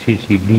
CCD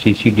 CCD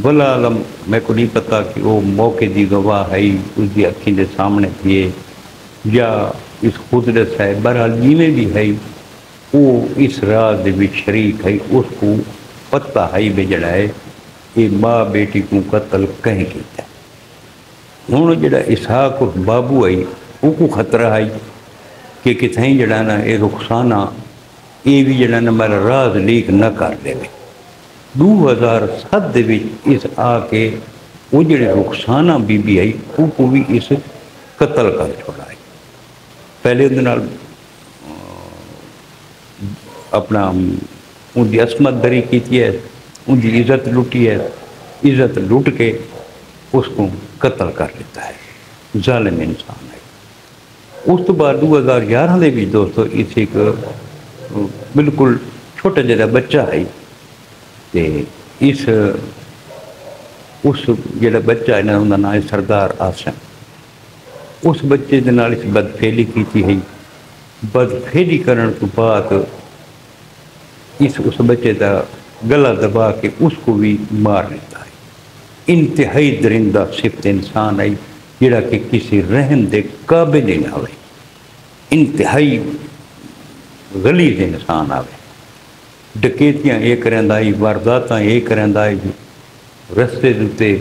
بلا عالم میں کو نہیں پتا کہ وہ موقع دی گواہ ہے اس کی اکھیں دے سامنے تھے یا اس قدرت ہے، بہرحال جیویں بھی ہے وہ اس راز دے وچ شریک ہے، اس کو پتہ ہے بھی جڑا ہے یہ ماں بیٹی کو قتل کہیں کیتا ہے۔ ہوں جڑا اسحاق اور بابو ہے وہ کو خطرہ ہے کہ کتھیں جڑا نا یہ رخسانہ یہ بھی جڑا نا میرا راز لیک نہ کر دے۔ 2007 دے وچ اس آ کے وہ جڑے رخسانہ بی بی آئی وہ کو بھی اس قتل کر چھوڑا ہے۔ پہلے اندر نال اپنا ان کی عصمت دری کی ہے، ان کی عزت لٹی ہے، عزت لٹ کے اس کو قتل کر لیتا ہے، ظالم انسان ہے۔ اس تو بعد 2011 دے بھی دوستو اس ایک بالکل چھوٹا جہا بچہ ہے تے اس جڑا بچہ ہے نا ان کا نام ہے سردار آسم۔ اس بچے دے نال اس بدفعلی کی ہے، بدفعلی کرن تو بعد اس بچے کا گلا دبا کے اس کو بھی مار لیتا ہے۔ انتہائی درندہ صفت انسان ہے جڑا کہ کسی رحم دے قابل نہ ہوئے، انتہائی غلیظ انسان آوے، ڈکیتیاں یہ کرندا ہے، وارداتاں یہ کرندا ہے، رستے دے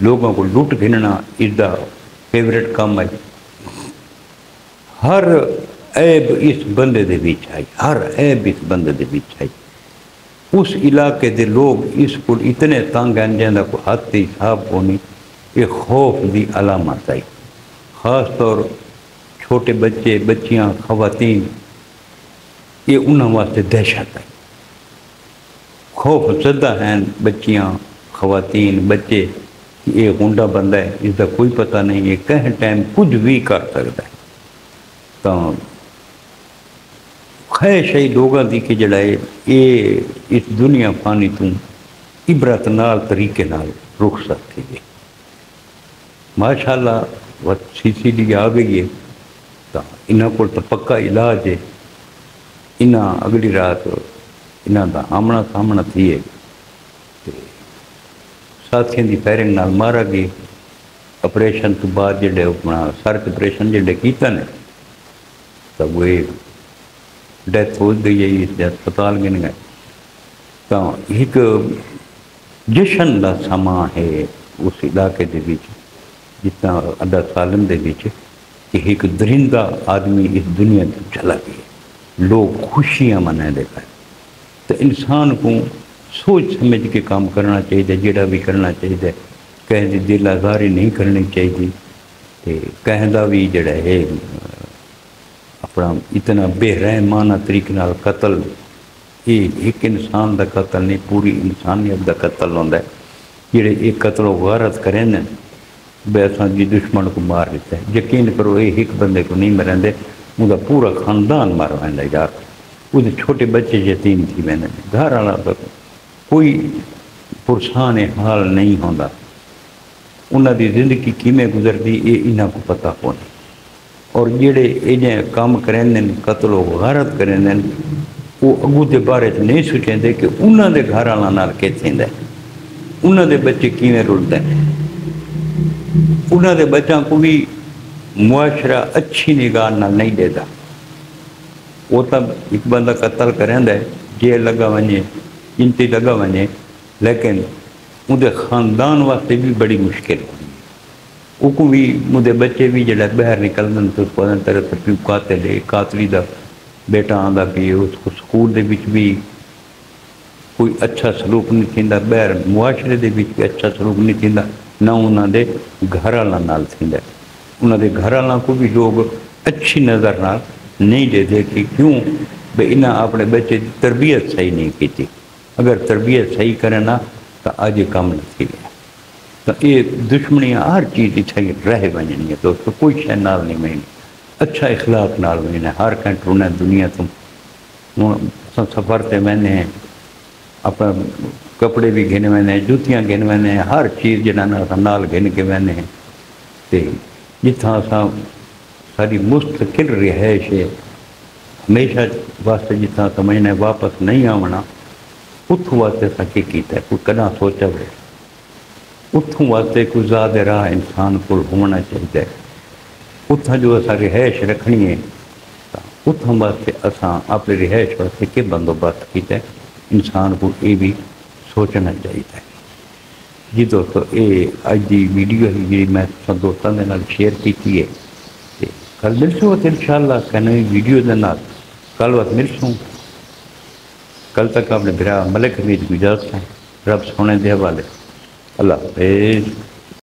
لوگوں کو لٹ گھننا اس دا فیورٹ کام ہے۔ ہر عیب اس بندے دے وچ ہے، ہر عیب اس بندے دے وچ ہے۔ اس علاقے دے لوگ اس کو اتنے تنگ ہیں جہاں کو حد تے حساب کونی، یہ خوف دی علامت ہے۔ خاص طور چھوٹے بچے، بچیاں، خواتین، یہ انہوں واسطے دہشت ہے۔ خوف زدہ ہیں بچیاں، خواتین، بچے کہ یہ غنڈہ بندہ ہے، اس کا کوئی پتہ نہیں، یہ کہیں ٹائم کچھ بھی کر سکتا ہے۔ تو خواہش ہے لوگوں کی کہ جڑا ہے یہ اس دنیا فانی تو عبرت نال طریقے نال رخصت تھی گئی۔ ماشاءاللہ وقت CCD آ گئی ہے تو انہوں کو تو پکا علاج ہے، انہاں اگلی رات انہاں دا آمنا سامنا تھی ہے، ساتھیاں دی فائرنگ نال مارا گئی۔ آپریشن تو بعد جڑے اپنا سرچ آپریشن جڑے کیتا نے تو وہ ڈیتھ ہو گئی ہے، اس ہسپتال گن گئے۔ تو ایک جشن کا سما ہے اس علاقے دے وچ، جتنا ادا سالم دے وچ کہ ایک درندہ آدمی اس دنیا میں چلا گیا، لوگ خوشیاں منائے دے پائے۔ تو انسان کو سوچ سمجھ کے کام کرنا چاہیے، جڑا بھی کرنا چاہیے، کہیں دی دل آزاری نہیں کرنی چاہیے، کہیں دا بھی جڑا ہے اپنا اتنا بے رحمانہ طریقے نال قتل، یہ ایک انسان دا قتل نہیں، پوری انسانیت دا قتل ہوتا ہے۔ جڑے ایک قتل و غارت کریں نا بے اساں جی دشمن کو مار دیتا ہے، یقین کرو یہ ایک بندے کو نہیں مریں دے، ان کا پورا خاندان مار ویندا یار۔ وہ چھوٹے بچے یتیم تھی میں نے، گھر والا کوئی پرسان حال نہیں ہوتا، انہوں دی زندگی کیویں گزرتی یہ انہوں کو پتہ کون۔ اور جڑے یہ کام کریں قتل و غارت کریں وہ اگو دے بارے نہیں سوچیں دے کہ انہوں دے گھر والا نال کے تھیندا ہے، انہوں دے بچے کیویں رلتے ہیں، انہوں دے بچوں کو بھی معاشرہ اچھی نگاہ نال نہیں دیتا۔ وہ تب ایک بندہ قتل کریں دے جیل لگا ونجے، انتی لگا ونجے، لیکن مجھے خاندان واسطے بھی بڑی مشکل ہوئی۔ وہ کو بھی مجھے بچے بھی جڑا باہر نکلن تو پتہ طرح سے پیو قاتل ہے، قاتلی دا بیٹا آندا کہ اس کو سکول دے وچ بھی کوئی اچھا سلوک نہیں تھیندا، باہر معاشرے دے وچ بھی اچھا سلوک نہیں تھیندا، نہ انہاں دے گھر والاں نال تھیندا۔ انہاں دے گھر والاں کو بھی لوگ اچھی نظر نال نہیں دے دے کہ کیوں بے انہاں اپنے بچے دی تربیت صحیح نہیں کیتی، اگر تربیت صحیح کرے نا تو آج یہ کام نہیں تھی گیا۔ تو یہ دشمنیاں ہر چیز اتھائی رہ ونجنی ہے دوستو، کوئی شے نال نہیں ملنی، اچھا اخلاق نال ملنا۔ ہر کہیں ٹرنا دنیا تو سفر تے میں نے اپنا کپڑے بھی گھن وینے، جوتیاں گھن وینے، ہر چیز جنہاں نال گھن کے وینے ہیں۔ تے جتھاں ساری مستقل رہائش ہے، ہمیشہ واسطے جتنا سمجھنا واپس نہیں آنا، اتھوں واسطے سا کی کیتا ہے، کوئی کداں سوچا ہوئے اتوں واسطے کوئی زیادہ راہ انسان کو ہونا چاہیے، اتنا جو اصا رہائش رکھنی ہے اتوں واسطے اساں اپنی رہائش واسطے کہ بندوبست کیتا ہے، انسان کو یہ بھی سوچنا چاہیے۔ جی دوستو، یہ اج دی ویڈیو ہے جی میں دوستوں کے نال شیئر کی ہے، کل ملسوں ان شاء اللہ نئی ویڈیو کے نال، کل وقت ملسوں، کل تک اپنے برا ملک حمید کو اجازت ہے، رب سونے دے حوالے، اللہ حافظ۔